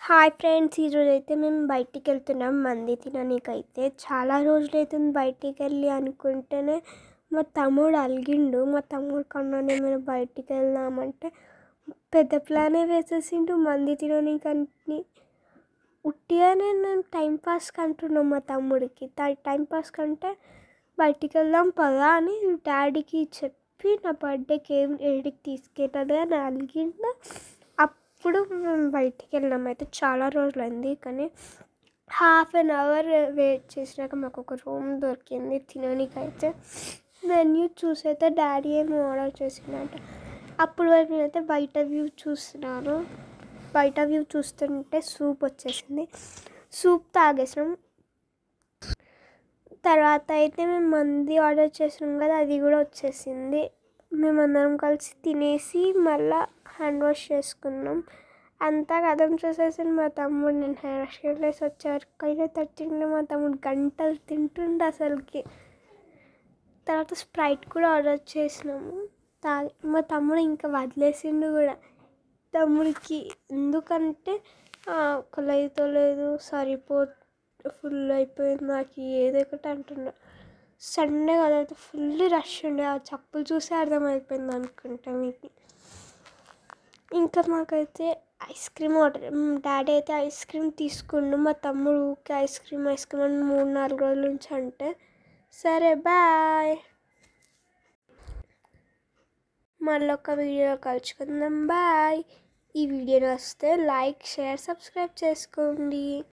Hi friends, ఈరోజైతే మేము బయటికి వెళ్తున్నాం మంది తిననీకైతే. చాలా రోజులైతుంది బయటికి వెళ్ళి అనుకుంటేనే మా తమ్ముడు అలిగిండు. మా తమ్ముడు కన్నా ఏమైనా బయటికి వెళ్దామంటే పెద్ద ప్లానే వేసేసిండు మంది తిననీకని. ఉట్టిగానే నేను టైంపాస్కి అంటున్నాం మా తమ్ముడికి. టైంపాస్ కంటే బయటికి వెళ్దాం పదా అని డాడీకి చెప్పి నా బర్త్డేకి ఏడికి తీసుకెళ్ళాలి అని అలిగిండు. అప్పుడు మేము బయటికి వెళ్ళినాం. అయితే చాలా రోజులైంది, కానీ హాఫ్ అన్ అవర్ వెయిట్ చేసినాక మాకు ఒక రూమ్ దొరికింది తిననీకైతే. మెన్యూ చూసైతే డాడీ ఏమో ఆర్డర్ చేసిందంట. అప్పుడు వరకు నేనైతే బయట వ్యూ చూస్తున్నాను. బయట వ్యూ చూస్తుంటే సూప్ వచ్చేసింది. సూప్ తాగేసినాం. తర్వాత అయితే మేము మంది ఆర్డర్ చేసినాం కదా, అది కూడా వచ్చేసింది. మేమందరం కలిసి తినేసి మళ్ళీ హ్యాండ్ వాష్ చేసుకున్నాం. అంతా కథం చూసేసింది మా తమ్ముడు. నేను హ్యాండ్ వాష్ చేసి వచ్చేవరకైనా తట్టిండే మా తమ్ముడు గంటలు తింటుండే అసలుకి. తర్వాత స్ప్రైట్ కూడా ఆర్డర్ చేసినాము. మా తమ్ముడు ఇంకా వదిలేసిండు కూడా. తమ్ముడికి ఎందుకంటే ఆకలి లేదు, ఫుల్ అయిపోయింది నాకు ఏదో ఒకటి అంటున్నా. సండే కదా, అయితే ఫుల్ రష్ ఉండే. ఆ చెప్పులు చూసి అర్థమైపోయింది అనుకుంటా మీకు. ఇంకా మాకైతే ఐస్ క్రీమ్ డాడీ అయితే ఐస్ క్రీమ్ తీసుకుండు. మా తమ్ముడు ఊరికే ఐస్ క్రీమ్ అని 3-4 రోజుల నుంచి అంటే సరే బాయ్, మళ్ళీ ఒక వీడియో కలుసుకుందాం. బాయ్. ఈ వీడియో వస్తే లైక్, షేర్, సబ్స్క్రైబ్ చేసుకోండి.